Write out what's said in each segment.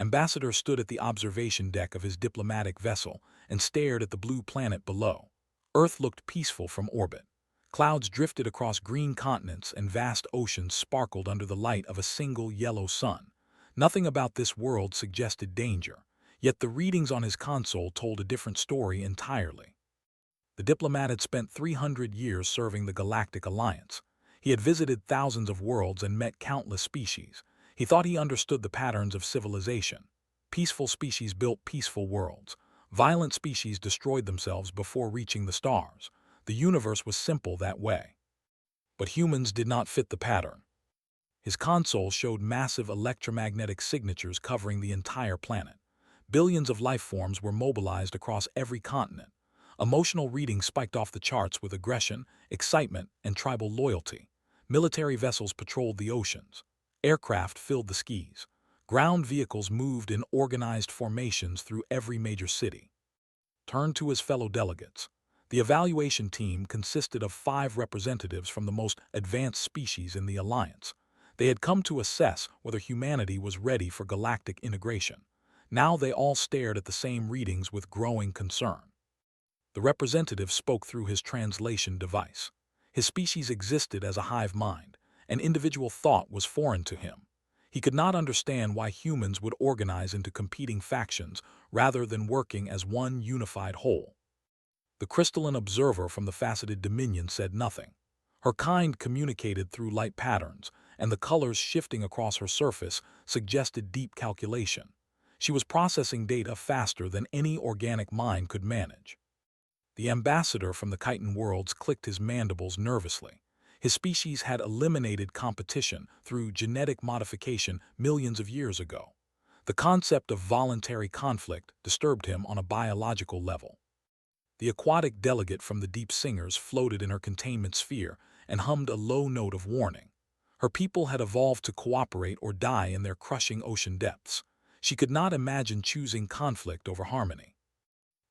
Ambassador stood at the observation deck of his diplomatic vessel and stared at the blue planet below. Earth looked peaceful from orbit. Clouds drifted across green continents and vast oceans sparkled under the light of a single yellow sun. Nothing about this world suggested danger, yet the readings on his console told a different story entirely. The diplomat had spent 300 years serving the Galactic Alliance. He had visited thousands of worlds and met countless species. He thought he understood the patterns of civilization. Peaceful species built peaceful worlds. Violent species destroyed themselves before reaching the stars. The universe was simple that way. But humans did not fit the pattern. His console showed massive electromagnetic signatures covering the entire planet. Billions of life forms were mobilized across every continent. Emotional readings spiked off the charts with aggression, excitement, and tribal loyalty. Military vessels patrolled the oceans. Aircraft filled the skies. Ground vehicles moved in organized formations through every major city. Turned to his fellow delegates. The evaluation team consisted of 5 representatives from the most advanced species in the Alliance. They had come to assess whether humanity was ready for galactic integration. Now they all stared at the same readings with growing concern. The representative spoke through his translation device. His species existed as a hive mind, and individual thought was foreign to him. He could not understand why humans would organize into competing factions rather than working as one unified whole. The crystalline observer from the faceted dominion said nothing. Her kind communicated through light patterns, and the colors shifting across her surface suggested deep calculation. She was processing data faster than any organic mind could manage. The ambassador from the chitin worlds clicked his mandibles nervously. His species had eliminated competition through genetic modification millions of years ago. The concept of voluntary conflict disturbed him on a biological level. The aquatic delegate from the deep singers floated in her containment sphere and hummed a low note of warning. Her people had evolved to cooperate or die in their crushing ocean depths. She could not imagine choosing conflict over harmony.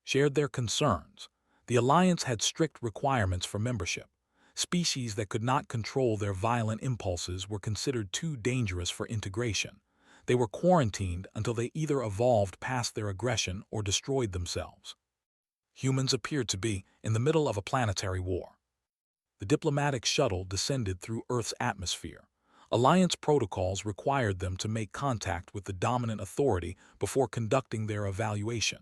Shared their concerns. The Alliance had strict requirements for membership. Species that could not control their violent impulses were considered too dangerous for integration. They were quarantined until they either evolved past their aggression or destroyed themselves. Humans appeared to be in the middle of a planetary war. The diplomatic shuttle descended through Earth's atmosphere. Alliance protocols required them to make contact with the dominant authority before conducting their evaluation.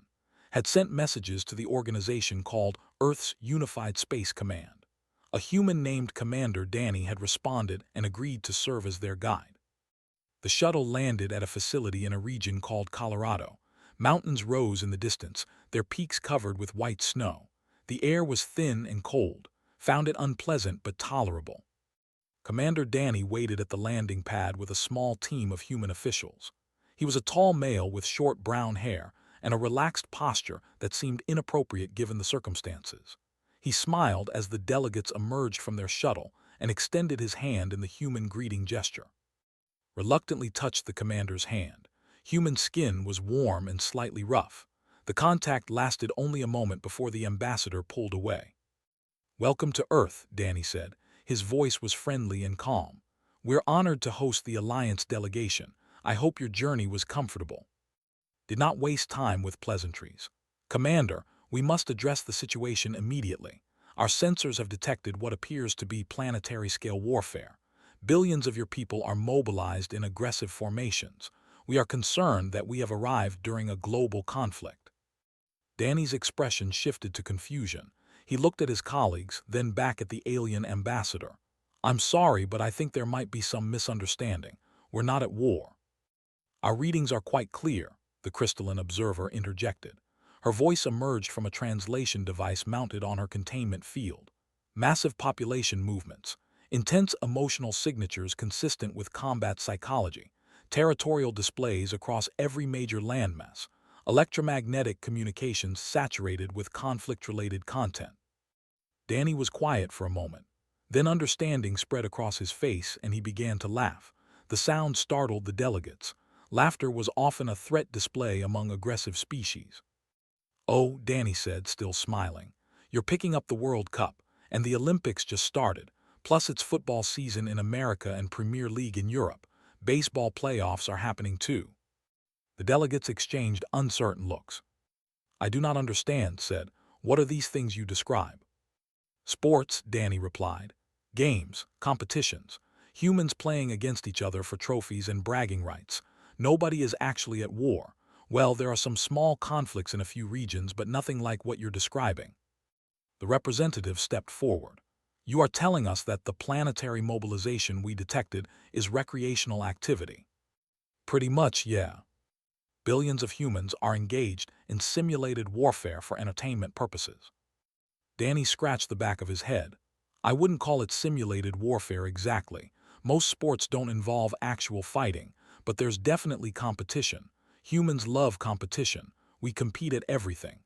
Had sent messages to the organization called Earth's Unified Space Command. A human named Commander Danny had responded and agreed to serve as their guide. The shuttle landed at a facility in a region called Colorado. Mountains rose in the distance, their peaks covered with white snow. The air was thin and cold, found it unpleasant but tolerable. Commander Danny waited at the landing pad with a small team of human officials. He was a tall male with short brown hair and a relaxed posture that seemed inappropriate given the circumstances. He smiled as the delegates emerged from their shuttle and extended his hand in the human greeting gesture. Reluctantly touched the commander's hand. Human skin was warm and slightly rough. The contact lasted only a moment before the ambassador pulled away. "Welcome to Earth," Danny said. His voice was friendly and calm. "We're honored to host the Alliance delegation. I hope your journey was comfortable." Did not waste time with pleasantries. "Commander, we must address the situation immediately. Our sensors have detected what appears to be planetary-scale warfare. Billions of your people are mobilized in aggressive formations. We are concerned that we have arrived during a global conflict." Danny's expression shifted to confusion. He looked at his colleagues, then back at the alien ambassador. "I'm sorry, but I think there might be some misunderstanding. We're not at war." "Our readings are quite clear," the crystalline observer interjected. Her voice emerged from a translation device mounted on her containment field. "Massive population movements, intense emotional signatures consistent with combat psychology, territorial displays across every major landmass, electromagnetic communications saturated with conflict-related content." Danny was quiet for a moment. Then understanding spread across his face and he began to laugh. The sound startled the delegates. Laughter was often a threat display among aggressive species. "Oh," Danny said, still smiling, "you're picking up the World Cup, and the Olympics just started, plus it's football season in America and Premier League in Europe. Baseball playoffs are happening too." The delegates exchanged uncertain looks. "I do not understand," said. "What are these things you describe?" "Sports," Danny replied. "Games, competitions, humans playing against each other for trophies and bragging rights. Nobody is actually at war. Well, there are some small conflicts in a few regions, but nothing like what you're describing." The representative stepped forward. "You are telling us that the planetary mobilization we detected is recreational activity?" "Pretty much, yeah. Billions of humans are engaged in simulated warfare for entertainment purposes." Danny scratched the back of his head. "I wouldn't call it simulated warfare exactly. Most sports don't involve actual fighting, but there's definitely competition. Humans love competition. We compete at everything."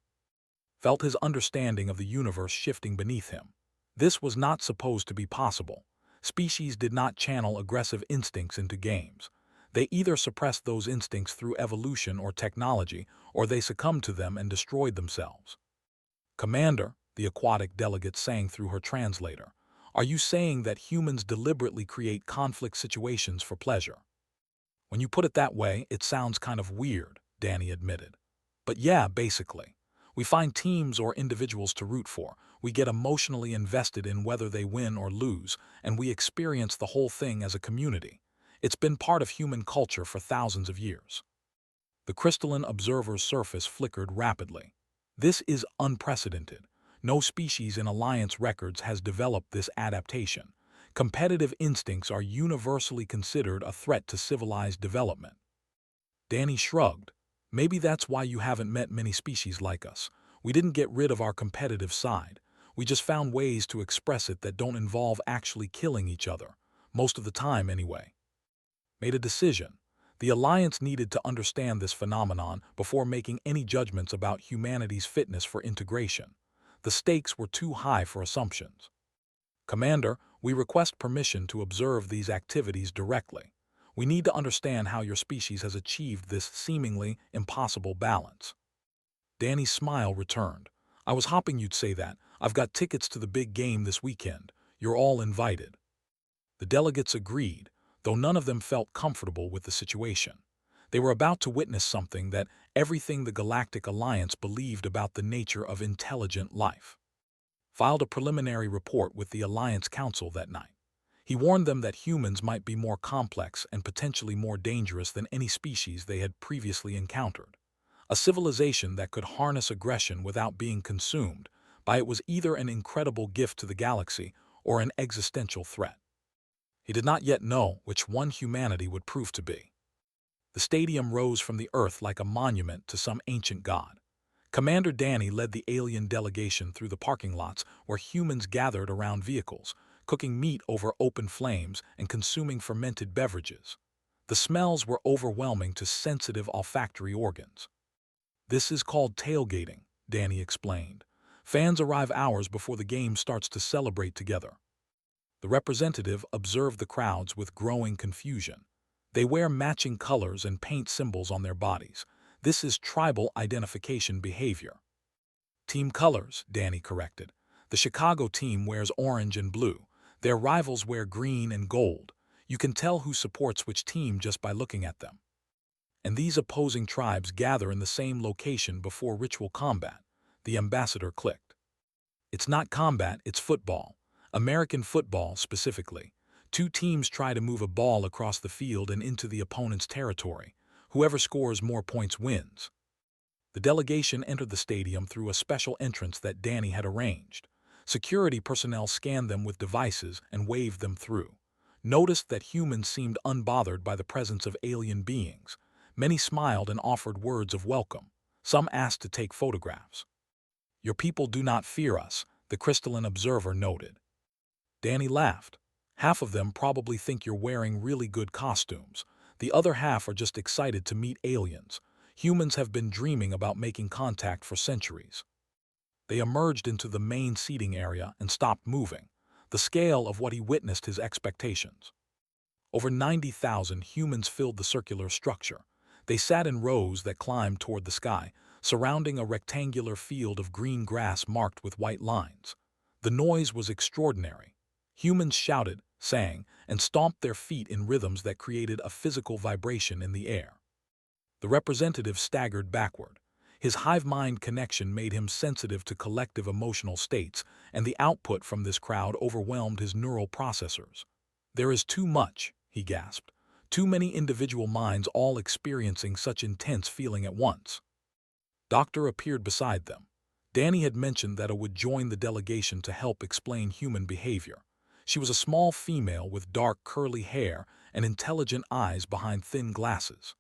Felt his understanding of the universe shifting beneath him. This was not supposed to be possible. Species did not channel aggressive instincts into games. They either suppressed those instincts through evolution or technology, or they succumbed to them and destroyed themselves. "Commander," the aquatic delegate sang through her translator, "are you saying that humans deliberately create conflict situations for pleasure?" "When you put it that way, it sounds kind of weird," Danny admitted. "But yeah, basically. We find teams or individuals to root for, we get emotionally invested in whether they win or lose, and we experience the whole thing as a community. It's been part of human culture for thousands of years." The crystalline observer's surface flickered rapidly. "This is unprecedented. No species in Alliance records has developed this adaptation. Competitive instincts are universally considered a threat to civilized development." Danny shrugged. "Maybe that's why you haven't met many species like us. We didn't get rid of our competitive side. We just found ways to express it that don't involve actually killing each other. Most of the time, anyway." Made a decision. The Alliance needed to understand this phenomenon before making any judgments about humanity's fitness for integration. The stakes were too high for assumptions. "Commander, we request permission to observe these activities directly. We need to understand how your species has achieved this seemingly impossible balance." Danny's smile returned. "I was hoping you'd say that. I've got tickets to the big game this weekend. You're all invited." The delegates agreed, though none of them felt comfortable with the situation. They were about to witness something that everything the Galactic Alliance believed about the nature of intelligent life. Filed a preliminary report with the Alliance Council that night. He warned them that humans might be more complex and potentially more dangerous than any species they had previously encountered. A civilization that could harness aggression without being consumed by it was either an incredible gift to the galaxy or an existential threat. He did not yet know which one humanity would prove to be. The stadium rose from the earth like a monument to some ancient god. Commander Danny led the alien delegation through the parking lots where humans gathered around vehicles, cooking meat over open flames and consuming fermented beverages. The smells were overwhelming to sensitive olfactory organs. "This is called tailgating," Danny explained. "Fans arrive hours before the game starts to celebrate together." The representative observed the crowds with growing confusion. They wear matching colors and paint symbols on their bodies. This is tribal identification behavior. "Team colors," Danny corrected. "The Chicago team wears orange and blue. Their rivals wear green and gold. You can tell who supports which team just by looking at them." "And these opposing tribes gather in the same location before ritual combat," the ambassador clicked. "It's not combat, it's football. American football, specifically. Two teams try to move a ball across the field and into the opponent's territory. Whoever scores more points wins." The delegation entered the stadium through a special entrance that Danny had arranged. Security personnel scanned them with devices and waved them through. Noticed that humans seemed unbothered by the presence of alien beings. Many smiled and offered words of welcome. Some asked to take photographs. "Your people do not fear us," the crystalline observer noted. Danny laughed. "Half of them probably think you're wearing really good costumes. The other half are just excited to meet aliens. Humans have been dreaming about making contact for centuries." They emerged into the main seating area and stopped moving. The scale of what he witnessed his expectations. Over 90,000 humans filled the circular structure. They sat in rows that climbed toward the sky, surrounding a rectangular field of green grass marked with white lines. The noise was extraordinary. Humans shouted, sang, and stomped their feet in rhythms that created a physical vibration in the air. The representative staggered backward. His hive-mind connection made him sensitive to collective emotional states, and the output from this crowd overwhelmed his neural processors. "There is too much," he gasped. "Too many individual minds all experiencing such intense feeling at once." Doctor appeared beside them. Danny had mentioned that would join the delegation to help explain human behavior. She was a small female with dark curly hair and intelligent eyes behind thin glasses.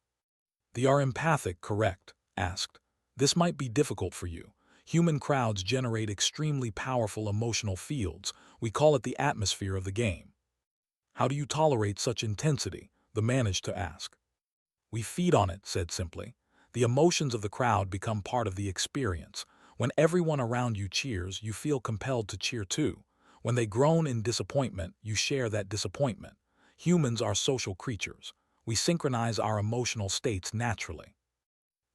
"They are empathic, correct?" asked. "This might be difficult for you. Human crowds generate extremely powerful emotional fields. We call it the atmosphere of the game." "How do you tolerate such intensity?" the managed to ask. "We feed on it," said simply. "The emotions of the crowd become part of the experience. When everyone around you cheers, you feel compelled to cheer too. When they groan in disappointment, you share that disappointment. Humans are social creatures. We synchronize our emotional states naturally."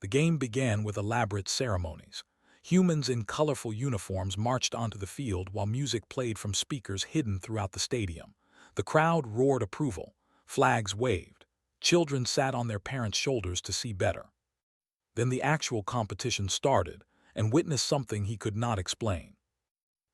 The game began with elaborate ceremonies. Humans in colorful uniforms marched onto the field while music played from speakers hidden throughout the stadium. The crowd roared approval. Flags waved. Children sat on their parents' shoulders to see better. Then the actual competition started, and witnessed something he could not explain.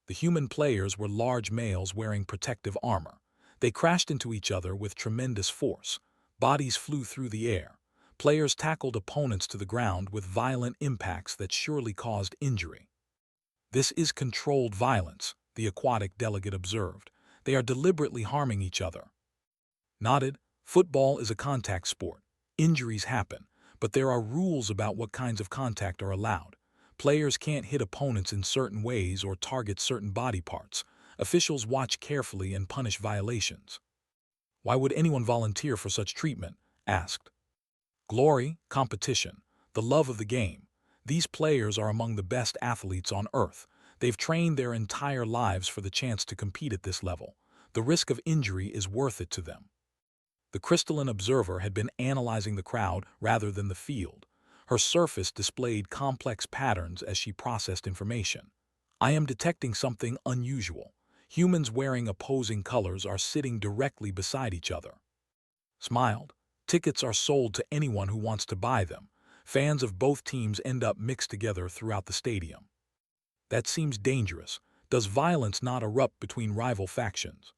The human players were large males wearing protective armor. They crashed into each other with tremendous force. Bodies flew through the air. Players tackled opponents to the ground with violent impacts that surely caused injury. "This is controlled violence," the aquatic delegate observed. "They are deliberately harming each other." Nodded. "Football is a contact sport. Injuries happen, but there are rules about what kinds of contact are allowed. Players can't hit opponents in certain ways or target certain body parts. Officials watch carefully and punish violations." "Why would anyone volunteer for such treatment?" asked. "Glory, competition, the love of the game. These players are among the best athletes on Earth. They've trained their entire lives for the chance to compete at this level. The risk of injury is worth it to them." The crystalline observer had been analyzing the crowd rather than the field. Her surface displayed complex patterns as she processed information. "I am detecting something unusual. Humans wearing opposing colors are sitting directly beside each other." Smiled. "Tickets are sold to anyone who wants to buy them. Fans of both teams end up mixed together throughout the stadium." "That seems dangerous. Does violence not erupt between rival factions?"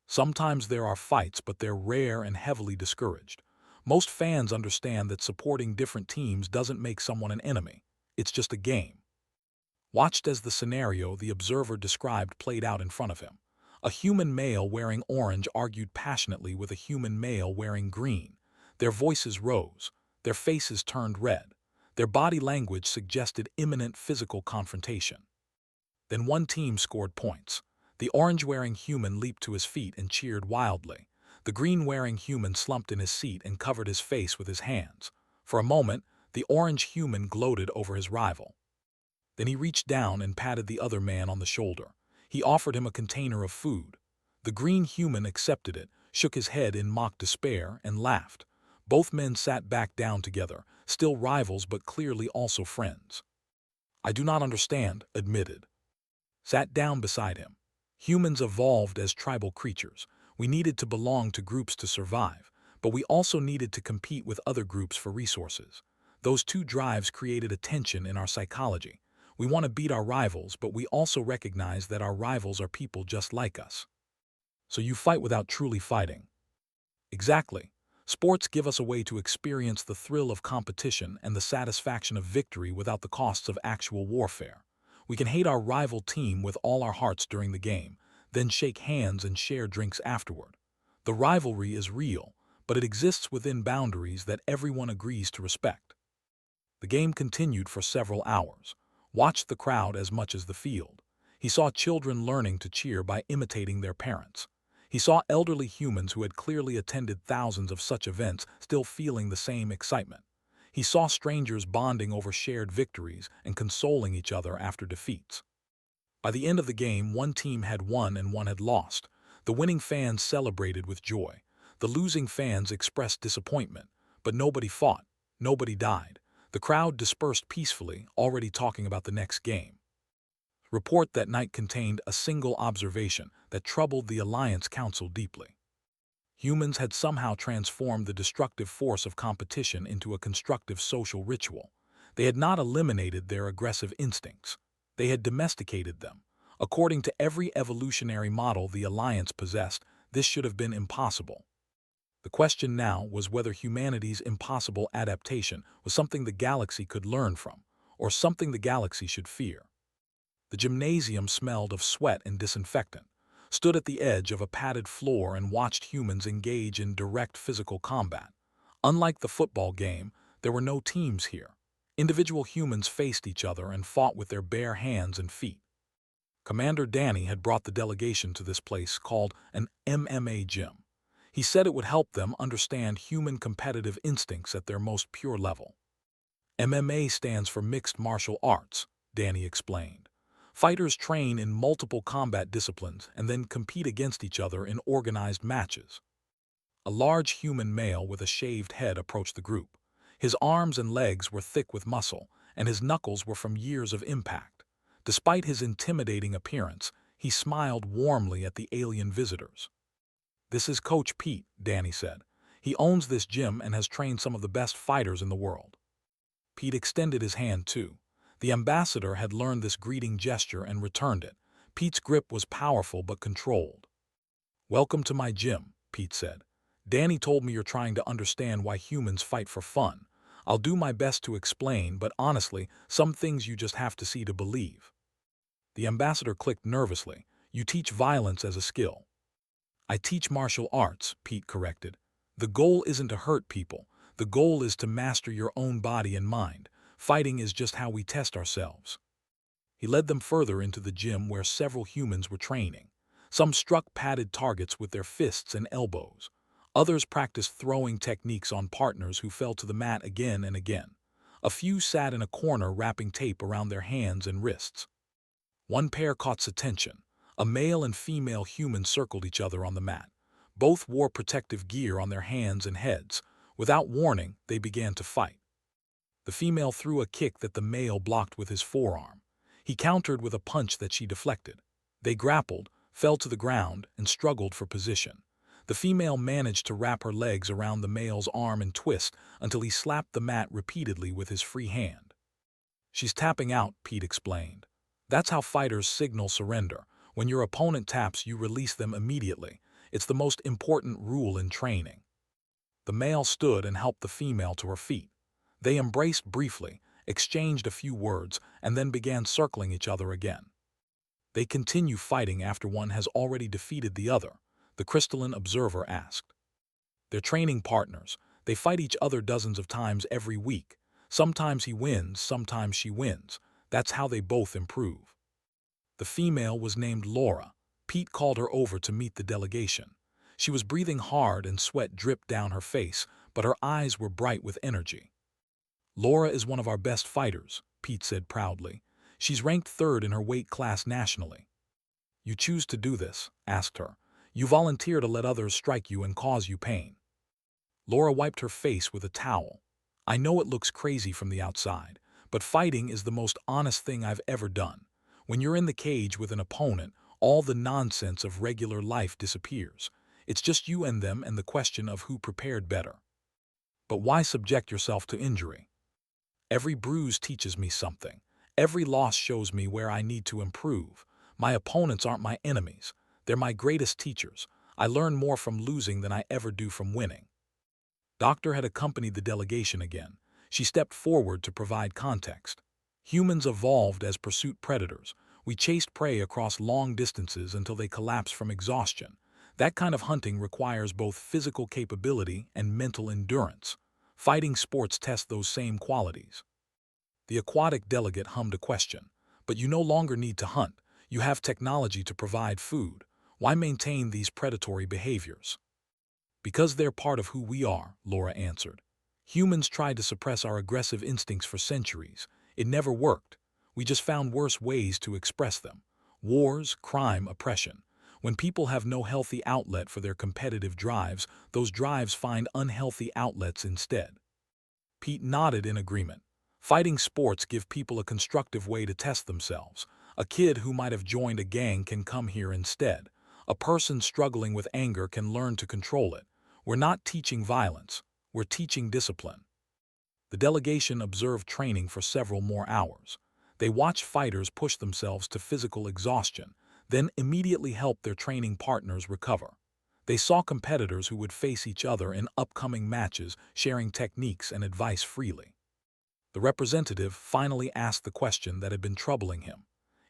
"Sometimes there are fights, but they're rare and heavily discouraged. Most fans understand that supporting different teams doesn't make someone an enemy. It's just a game." Watched as the scenario the observer described played out in front of him. A human male wearing orange argued passionately with a human male wearing green. Their voices rose. Their faces turned red. Their body language suggested imminent physical confrontation. Then one team scored points. The orange-wearing human leaped to his feet and cheered wildly. The green-wearing human slumped in his seat and covered his face with his hands. For a moment, the orange human gloated over his rival. Then he reached down and patted the other man on the shoulder. He offered him a container of food. The green human accepted it, shook his head in mock despair, and laughed. Both men sat back down together, still rivals but clearly also friends. "I do not understand," admitted. Sat down beside him. "Humans evolved as tribal creatures. We needed to belong to groups to survive, but we also needed to compete with other groups for resources. Those two drives created a tension in our psychology. We want to beat our rivals, but we also recognize that our rivals are people just like us." "So you fight without truly fighting." "Exactly. Sports give us a way to experience the thrill of competition and the satisfaction of victory without the costs of actual warfare. We can hate our rival team with all our hearts during the game, then shake hands and share drinks afterward. The rivalry is real, but it exists within boundaries that everyone agrees to respect." The game continued for several hours. Watched the crowd as much as the field. He saw children learning to cheer by imitating their parents. He saw elderly humans who had clearly attended thousands of such events still feeling the same excitement. He saw strangers bonding over shared victories and consoling each other after defeats. By the end of the game, one team had won and one had lost. The winning fans celebrated with joy. The losing fans expressed disappointment, but nobody fought. Nobody died. The crowd dispersed peacefully, already talking about the next game. Report that night contained a single observation that troubled the Alliance Council deeply. Humans had somehow transformed the destructive force of competition into a constructive social ritual. They had not eliminated their aggressive instincts. They had domesticated them. According to every evolutionary model the Alliance possessed, this should have been impossible. The question now was whether humanity's impossible adaptation was something the galaxy could learn from, or something the galaxy should fear. The gymnasium smelled of sweat and disinfectant, stood at the edge of a padded floor and watched humans engage in direct physical combat. Unlike the football game, there were no teams here. Individual humans faced each other and fought with their bare hands and feet. Commander Danny had brought the delegation to this place called an MMA gym. He said it would help them understand human competitive instincts at their most pure level. MMA stands for Mixed Martial Arts, Danny explained. Fighters train in multiple combat disciplines and then compete against each other in organized matches. A large human male with a shaved head approached the group. His arms and legs were thick with muscle, and his knuckles were from years of impact. Despite his intimidating appearance, he smiled warmly at the alien visitors. "This is Coach Pete," Danny said. "He owns this gym and has trained some of the best fighters in the world." Pete extended his hand too. The ambassador had learned this greeting gesture and returned it. Pete's grip was powerful but controlled. "Welcome to my gym," Pete said. "Danny told me you're trying to understand why humans fight for fun. I'll do my best to explain, but honestly, some things you just have to see to believe." The ambassador clicked nervously. "You teach violence as a skill." "I teach martial arts," Pete corrected. "The goal isn't to hurt people. The goal is to master your own body and mind. Fighting is just how we test ourselves." He led them further into the gym where several humans were training. Some struck padded targets with their fists and elbows. Others practiced throwing techniques on partners who fell to the mat again and again. A few sat in a corner wrapping tape around their hands and wrists. One pair caught attention. A male and female human circled each other on the mat. Both wore protective gear on their hands and heads. Without warning, they began to fight. The female threw a kick that the male blocked with his forearm. He countered with a punch that she deflected. They grappled, fell to the ground, and struggled for position. The female managed to wrap her legs around the male's arm and twist until he slapped the mat repeatedly with his free hand. "She's tapping out," Pete explained. "That's how fighters signal surrender. When your opponent taps, you release them immediately. It's the most important rule in training." The male stood and helped the female to her feet. They embraced briefly, exchanged a few words, and then began circling each other again. "They continue fighting after one has already defeated the other?" the crystalline observer asked. "They're training partners. They fight each other dozens of times every week. Sometimes he wins, sometimes she wins. That's how they both improve." The female was named Laura. Pete called her over to meet the delegation. She was breathing hard and sweat dripped down her face, but her eyes were bright with energy. "Laura is one of our best fighters," Pete said proudly. "She's ranked third in her weight class nationally." "You choose to do this?" asked her. "You volunteer to let others strike you and cause you pain." Laura wiped her face with a towel. "I know it looks crazy from the outside, but fighting is the most honest thing I've ever done. When you're in the cage with an opponent, all the nonsense of regular life disappears. It's just you and them and the question of who prepared better. But why subject yourself to injury? Every bruise teaches me something. Every loss shows me where I need to improve. My opponents aren't my enemies. They're my greatest teachers. I learn more from losing than I ever do from winning." Doctor had accompanied the delegation again. She stepped forward to provide context. "Humans evolved as pursuit predators. We chased prey across long distances until they collapsed from exhaustion. That kind of hunting requires both physical capability and mental endurance. Fighting sports test those same qualities." The aquatic delegate hummed a question. "But you no longer need to hunt. You have technology to provide food. Why maintain these predatory behaviors?" "Because they're part of who we are," Laura answered. "Humans tried to suppress our aggressive instincts for centuries. It never worked. We just found worse ways to express them. Wars, crime, oppression. When people have no healthy outlet for their competitive drives, those drives find unhealthy outlets instead." Pete nodded in agreement. "Fighting sports give people a constructive way to test themselves. A kid who might have joined a gang can come here instead. A person struggling with anger can learn to control it. We're not teaching violence, we're teaching discipline. The delegation observed training for several more hours. They watched fighters push themselves to physical exhaustion, then immediately help their training partners recover. They saw competitors who would face each other in upcoming matches, sharing techniques and advice freely. The representative finally asked the question that had been troubling him.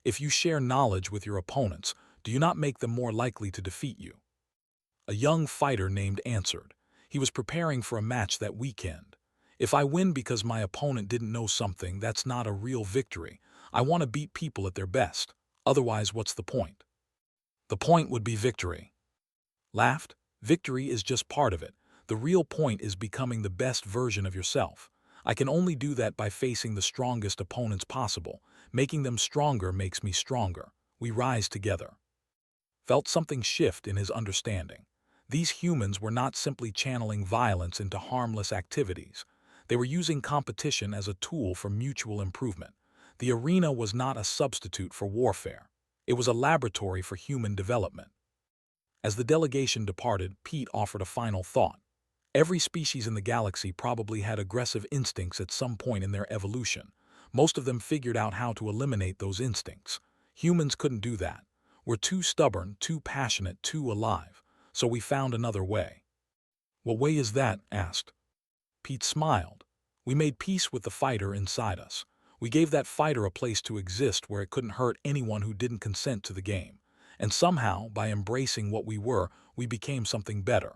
If you share knowledge with your opponents, do you not make them more likely to defeat you? A young fighter named answered. He was preparing for a match that weekend. If I win because my opponent didn't know something, that's not a real victory. I want to beat people at their best. Otherwise, what's the point? The point would be victory. Laughed. Victory is just part of it. The real point is becoming the best version of yourself. I can only do that by facing the strongest opponents possible. Making them stronger makes me stronger. We rise together. Felt something shift in his understanding. These humans were not simply channeling violence into harmless activities. They were using competition as a tool for mutual improvement. The arena was not a substitute for warfare. It was a laboratory for human development. As the delegation departed, Pete offered a final thought. Every species in the galaxy probably had aggressive instincts at some point in their evolution. Most of them figured out how to eliminate those instincts. Humans couldn't do that. We're too stubborn, too passionate, too alive. So we found another way. What way is that? Asked. Pete smiled. We made peace with the fighter inside us. We gave that fighter a place to exist where it couldn't hurt anyone who didn't consent to the game. And somehow, by embracing what we were, we became something better.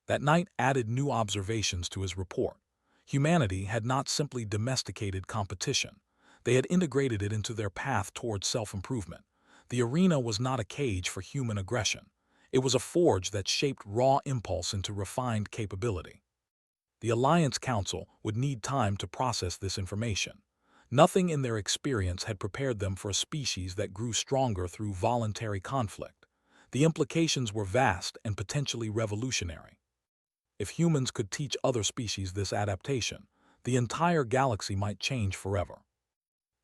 That night added new observations to his report. Humanity had not simply domesticated competition. They had integrated it into their path towards self-improvement. The arena was not a cage for human aggression. It was a forge that shaped raw impulse into refined capability. The Alliance Council would need time to process this information. Nothing in their experience had prepared them for a species that grew stronger through voluntary conflict. The implications were vast and potentially revolutionary. If humans could teach other species this adaptation, the entire galaxy might change forever.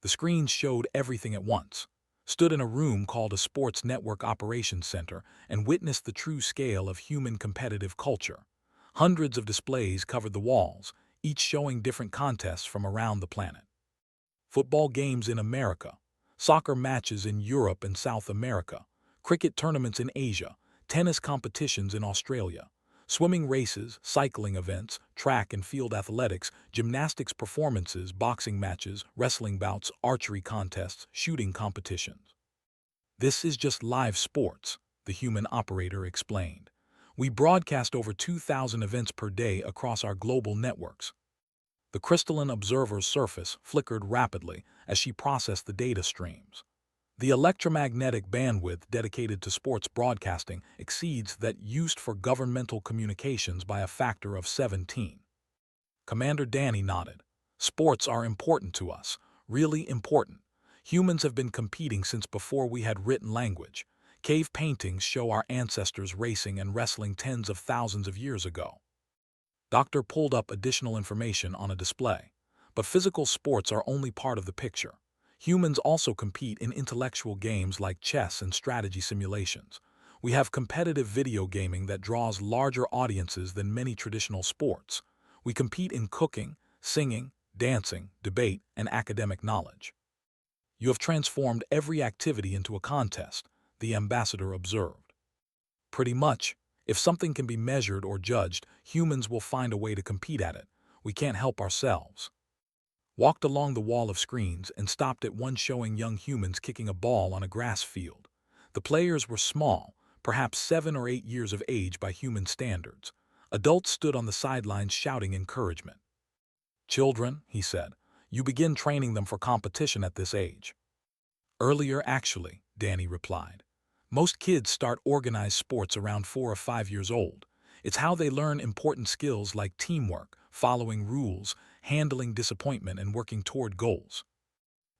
The screens showed everything at once. Stood in a room called a Sports Network Operations Center and witnessed the true scale of human competitive culture. Hundreds of displays covered the walls, each showing different contests from around the planet. Football games in America, soccer matches in Europe and South America, cricket tournaments in Asia, tennis competitions in Australia, swimming races, cycling events, track and field athletics, gymnastics performances, boxing matches, wrestling bouts, archery contests, shooting competitions. This is just live sports, the human operator explained. We broadcast over 2,000 events per day across our global networks. The crystalline observer's surface flickered rapidly as she processed the data streams. The electromagnetic bandwidth dedicated to sports broadcasting exceeds that used for governmental communications by a factor of 17. Commander Danny nodded. Sports are important to us, really important. Humans have been competing since before we had written language. Cave paintings show our ancestors racing and wrestling tens of thousands of years ago. Doctor pulled up additional information on a display. But physical sports are only part of the picture. Humans also compete in intellectual games like chess and strategy simulations. We have competitive video gaming that draws larger audiences than many traditional sports. We compete in cooking, singing, dancing, debate, and academic knowledge. You have transformed every activity into a contest, the ambassador observed. Pretty much. If something can be measured or judged, humans will find a way to compete at it. We can't help ourselves. Walked along the wall of screens and stopped at one showing young humans kicking a ball on a grass field. The players were small, perhaps 7 or 8 years of age by human standards. Adults stood on the sidelines shouting encouragement. Children, he said, you begin training them for competition at this age. Earlier, actually, Danny replied. Most kids start organized sports around 4 or 5 years old. It's how they learn important skills like teamwork, following rules, handling disappointment, and working toward goals.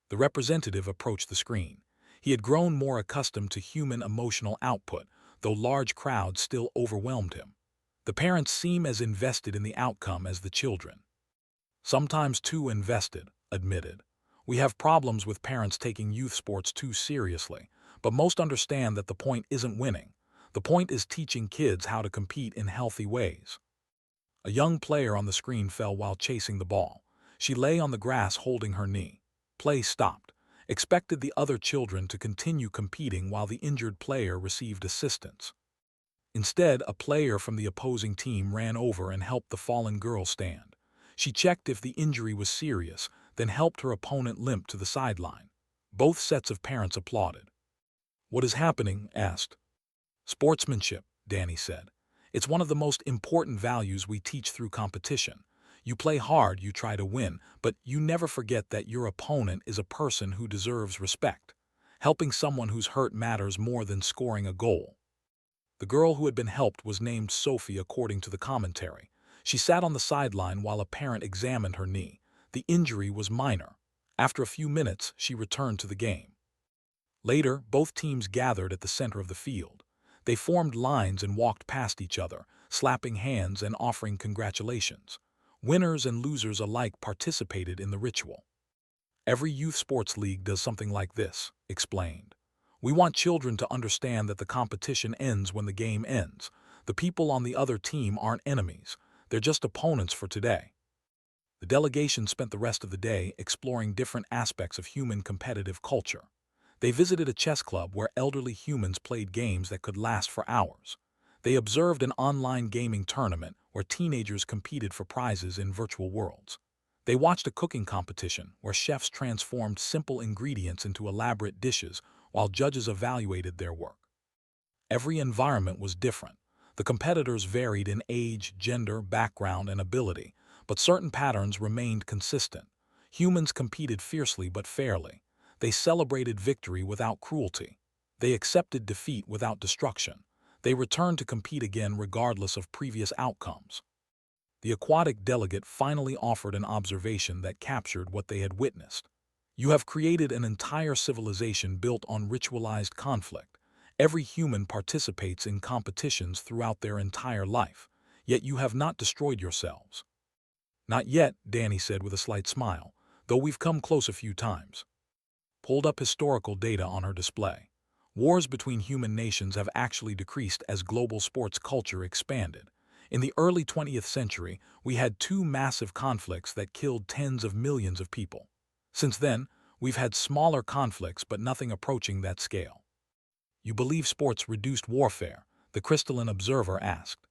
The representative approached the screen. He had grown more accustomed to human emotional output, though large crowds still overwhelmed him. The parents seem as invested in the outcome as the children. Sometimes too invested, admitted. We have problems with parents taking youth sports too seriously, but most understand that the point isn't winning. The point is teaching kids how to compete in healthy ways. A young player on the screen fell while chasing the ball. She lay on the grass holding her knee. Play stopped. Expected the other children to continue competing while the injured player received assistance. Instead, a player from the opposing team ran over and helped the fallen girl stand. She checked if the injury was serious, then helped her opponent limp to the sideline. Both sets of parents applauded. "What is happening?" asked. "Sportsmanship," Danny said. "It's one of the most important values we teach through competition. You play hard, you try to win, but you never forget that your opponent is a person who deserves respect. Helping someone who's hurt matters more than scoring a goal." The girl who had been helped was named Sophie according to the commentary. She sat on the sideline while a parent examined her knee. The injury was minor. After a few minutes, she returned to the game. Later, both teams gathered at the center of the field. They formed lines and walked past each other, slapping hands and offering congratulations. Winners and losers alike participated in the ritual. "Every youth sports league does something like this," explained. "We want children to understand that the competition ends when the game ends. The people on the other team aren't enemies. They're just opponents for today." The delegation spent the rest of the day exploring different aspects of human competitive culture. They visited a chess club where elderly humans played games that could last for hours. They observed an online gaming tournament where teenagers competed for prizes in virtual worlds. They watched a cooking competition where chefs transformed simple ingredients into elaborate dishes while judges evaluated their work. Every environment was different. The competitors varied in age, gender, background, and ability, but certain patterns remained consistent. Humans competed fiercely but fairly. They celebrated victory without cruelty. They accepted defeat without destruction. They returned to compete again regardless of previous outcomes. The aquatic delegate finally offered an observation that captured what they had witnessed. "You have created an entire civilization built on ritualized conflict. Every human participates in competitions throughout their entire life, yet you have not destroyed yourselves." "Not yet," Danny said with a slight smile, "though we've come close a few times." Pulled up historical data on her display. Wars between human nations have actually decreased as global sports culture expanded. In the early 20th century, we had two massive conflicts that killed tens of millions of people. Since then, we've had smaller conflicts but nothing approaching that scale. "You believe sports reduced warfare?" the crystalline observer asked.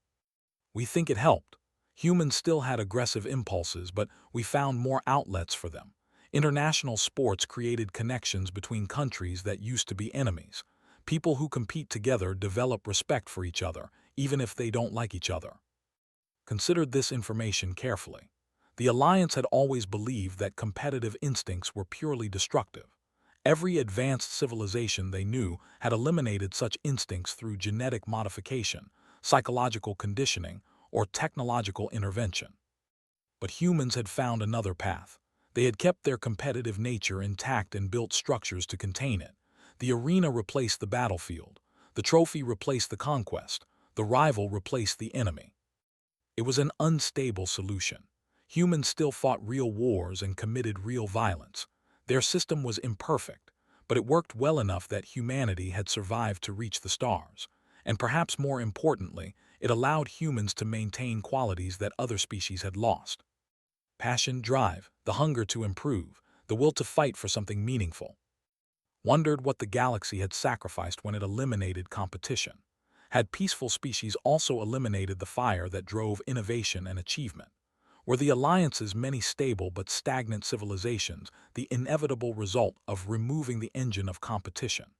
"We think it helped. Humans still had aggressive impulses, but we found more outlets for them. International sports created connections between countries that used to be enemies. People who compete together develop respect for each other, even if they don't like each other." Considered this information carefully. The Alliance had always believed that competitive instincts were purely destructive. Every advanced civilization they knew had eliminated such instincts through genetic modification, psychological conditioning, or technological intervention. But humans had found another path. They had kept their competitive nature intact and built structures to contain it. The arena replaced the battlefield. The trophy replaced the conquest. The rival replaced the enemy. It was an unstable solution. Humans still fought real wars and committed real violence. Their system was imperfect, but it worked well enough that humanity had survived to reach the stars. And perhaps more importantly, it allowed humans to maintain qualities that other species had lost. Passion, drive, the hunger to improve, the will to fight for something meaningful. Wondered what the galaxy had sacrificed when it eliminated competition. Had peaceful species also eliminated the fire that drove innovation and achievement? Were the Alliance's many stable but stagnant civilizations the inevitable result of removing the engine of competition?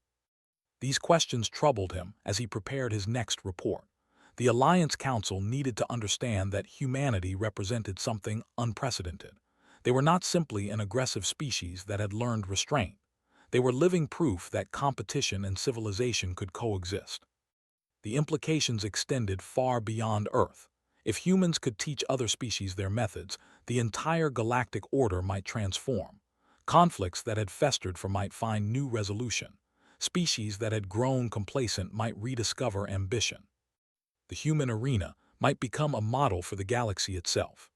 These questions troubled him as he prepared his next report. The Alliance Council needed to understand that humanity represented something unprecedented. They were not simply an aggressive species that had learned restraint. They were living proof that competition and civilization could coexist. The implications extended far beyond Earth. If humans could teach other species their methods, the entire galactic order might transform. Conflicts that had festered might find new resolution. Species that had grown complacent might rediscover ambition. The human arena might become a model for the galaxy itself.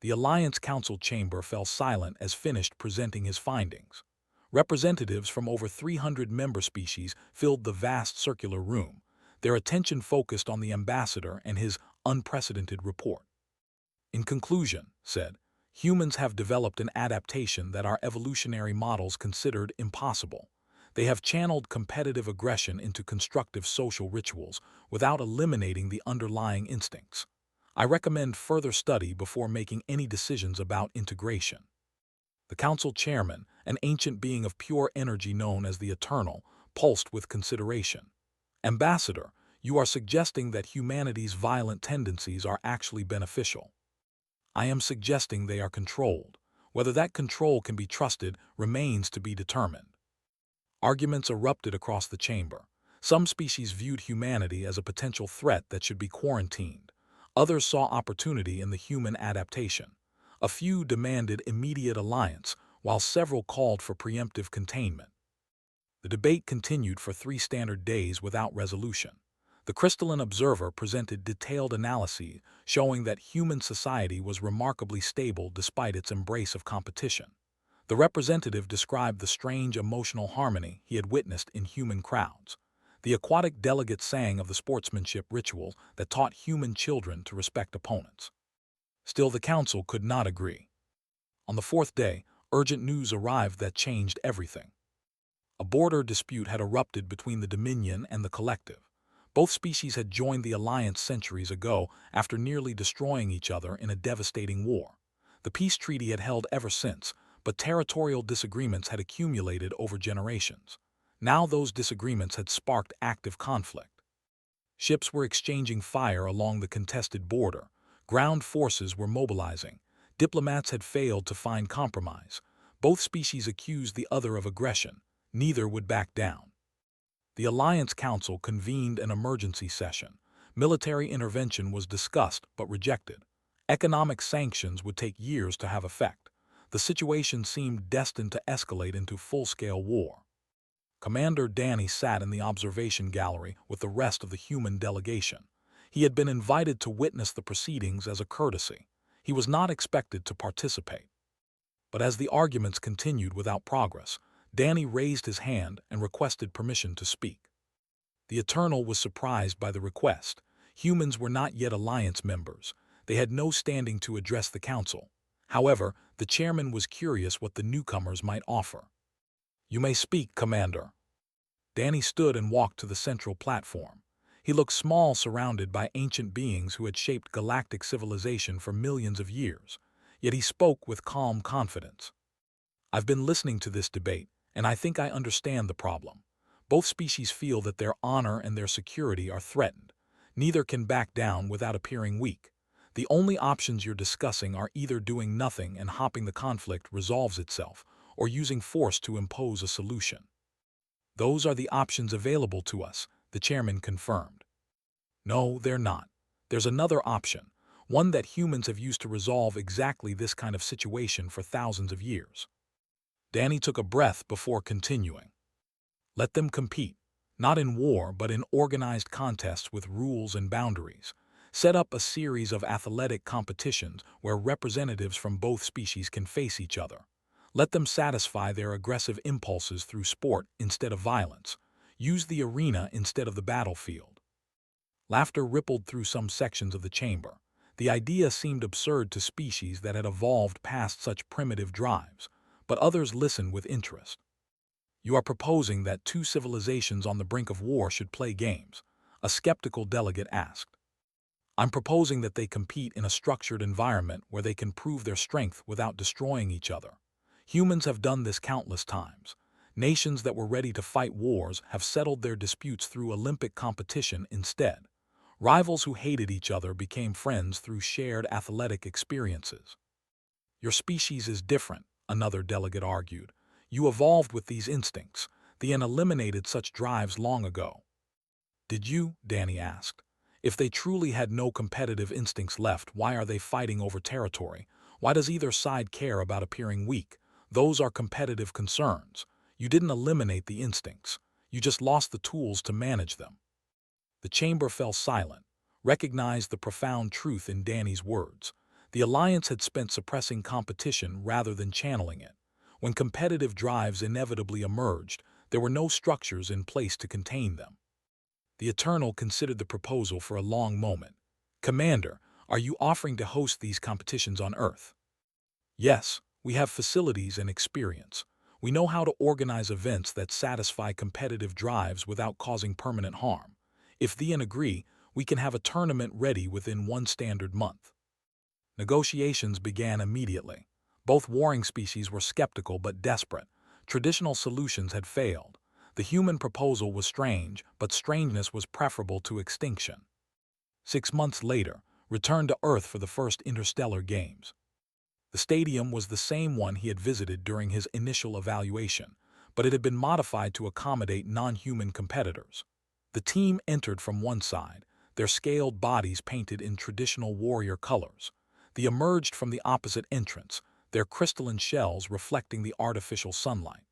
The Alliance Council chamber fell silent as finished presenting his findings. Representatives from over 300 member species filled the vast circular room, their attention focused on the ambassador and his unprecedented report. In conclusion, said, humans have developed an adaptation that our evolutionary models considered impossible. They have channeled competitive aggression into constructive social rituals without eliminating the underlying instincts. I recommend further study before making any decisions about integration. The council chairman, an ancient being of pure energy known as the Eternal, pulsed with consideration. Ambassador, you are suggesting that humanity's violent tendencies are actually beneficial. I am suggesting they are controlled. Whether that control can be trusted remains to be determined. Arguments erupted across the chamber. Some species viewed humanity as a potential threat that should be quarantined. Others saw opportunity in the human adaptation. A few demanded immediate alliance, while several called for preemptive containment. The debate continued for 3 standard days without resolution. The Crystalline Observer presented detailed analyses showing that human society was remarkably stable despite its embrace of competition. The representative described the strange emotional harmony he had witnessed in human crowds. The aquatic delegate sang of the sportsmanship ritual that taught human children to respect opponents. Still, the council could not agree. On the 4th day, urgent news arrived that changed everything. A border dispute had erupted between the Dominion and the Collective. Both species had joined the alliance centuries ago after nearly destroying each other in a devastating war. The peace treaty had held ever since, but territorial disagreements had accumulated over generations. Now those disagreements had sparked active conflict. Ships were exchanging fire along the contested border. Ground forces were mobilizing. Diplomats had failed to find compromise. Both species accused the other of aggression. Neither would back down. The Alliance Council convened an emergency session. Military intervention was discussed but rejected. Economic sanctions would take years to have effect. The situation seemed destined to escalate into full-scale war. Commander Danny sat in the observation gallery with the rest of the human delegation. He had been invited to witness the proceedings as a courtesy. He was not expected to participate. But as the arguments continued without progress, Danny raised his hand and requested permission to speak. The Eternal was surprised by the request. Humans were not yet alliance members. They had no standing to address the council. However, the chairman was curious what the newcomers might offer. "You may speak, Commander." Danny stood and walked to the central platform. He looked small, surrounded by ancient beings who had shaped galactic civilization for millions of years. Yet he spoke with calm confidence. "I've been listening to this debate, and I think I understand the problem. Both species feel that their honor and their security are threatened. Neither can back down without appearing weak. The only options you're discussing are either doing nothing and hoping the conflict resolves itself, or using force to impose a solution." "Those are the options available to us," the chairman confirmed. "No, they're not. There's another option, one that humans have used to resolve exactly this kind of situation for thousands of years." Danny took a breath before continuing. "Let them compete, not in war but in organized contests with rules and boundaries. Set up a series of athletic competitions where representatives from both species can face each other. Let them satisfy their aggressive impulses through sport instead of violence. Use the arena instead of the battlefield." Laughter rippled through some sections of the chamber. The idea seemed absurd to species that had evolved past such primitive drives, but others listened with interest. "You are proposing that 2 civilizations on the brink of war should play games?" a skeptical delegate asked. "I'm proposing that they compete in a structured environment where they can prove their strength without destroying each other. Humans have done this countless times. Nations that were ready to fight wars have settled their disputes through Olympic competition instead. Rivals who hated each other became friends through shared athletic experiences." "Your species is different," another delegate argued. "You evolved with these instincts, and eliminated such drives long ago." "Did you?" Danny asked. "If they truly had no competitive instincts left, why are they fighting over territory? Why does either side care about appearing weak? Those are competitive concerns. You didn't eliminate the instincts. You just lost the tools to manage them." The chamber fell silent, recognized the profound truth in Danny's words. The Alliance had spent suppressing competition rather than channeling it. When competitive drives inevitably emerged, there were no structures in place to contain them. The Eternal considered the proposal for a long moment. "Commander, are you offering to host these competitions on Earth?" "Yes, we have facilities and experience. We know how to organize events that satisfy competitive drives without causing permanent harm. If Thean agree, we can have a tournament ready within one standard month." Negotiations began immediately. Both warring species were skeptical but desperate. Traditional solutions had failed. The human proposal was strange, but strangeness was preferable to extinction. 6 months later, returned to Earth for the first interstellar games. The stadium was the same one he had visited during his initial evaluation, but it had been modified to accommodate non-human competitors. The team entered from one side, their scaled bodies painted in traditional warrior colors. They emerged from the opposite entrance, their crystalline shells reflecting the artificial sunlight.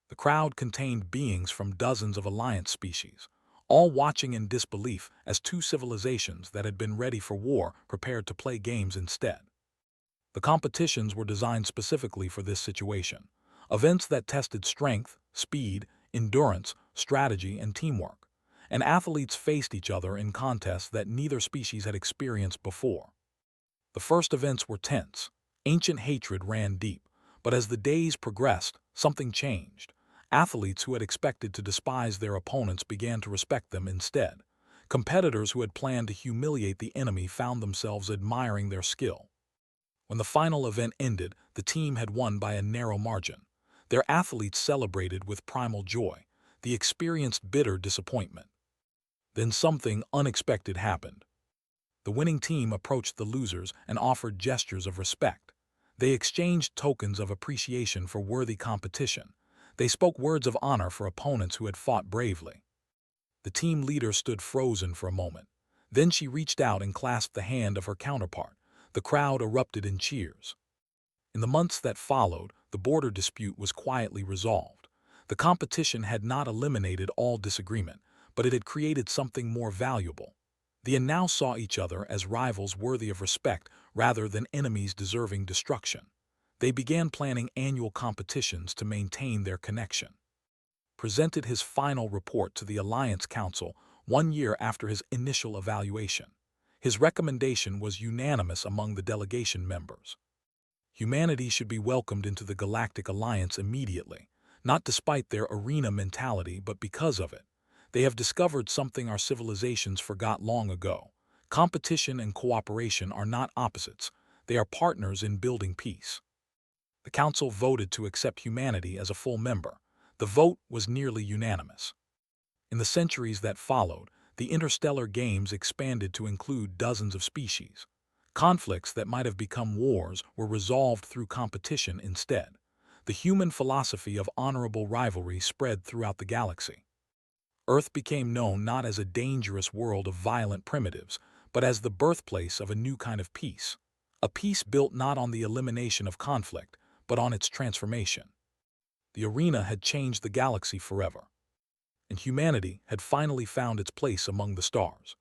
The crowd contained beings from dozens of Alliance species, all watching in disbelief as two civilizations that had been ready for war prepared to play games instead. The competitions were designed specifically for this situation, events that tested strength, speed, endurance, strategy, and teamwork, and athletes faced each other in contests that neither species had experienced before. The first events were tense. Ancient hatred ran deep, but as the days progressed, something changed. Athletes who had expected to despise their opponents began to respect them instead. Competitors who had planned to humiliate the enemy found themselves admiring their skill. When the final event ended, the team had won by a narrow margin. Their athletes celebrated with primal joy. They experienced bitter disappointment. Then something unexpected happened. The winning team approached the losers and offered gestures of respect. They exchanged tokens of appreciation for worthy competition. They spoke words of honor for opponents who had fought bravely. The team leader stood frozen for a moment. Then she reached out and clasped the hand of her counterpart. The crowd erupted in cheers. In the months that followed, the border dispute was quietly resolved. The competition had not eliminated all disagreement, but it had created something more valuable. They now saw each other as rivals worthy of respect rather than enemies deserving destruction. They began planning annual competitions to maintain their connection. Presented his final report to the Alliance Council 1 year after his initial evaluation. His recommendation was unanimous among the delegation members. Humanity should be welcomed into the Galactic Alliance immediately, not despite their arena mentality but because of it. They have discovered something our civilizations forgot long ago. Competition and cooperation are not opposites. They are partners in building peace. The Council voted to accept humanity as a full member. The vote was nearly unanimous. In the centuries that followed, the interstellar games expanded to include dozens of species. Conflicts that might have become wars were resolved through competition instead. The human philosophy of honorable rivalry spread throughout the galaxy. Earth became known not as a dangerous world of violent primitives, but as the birthplace of a new kind of peace. A peace built not on the elimination of conflict, but on its transformation. The arena had changed the galaxy forever, and humanity had finally found its place among the stars.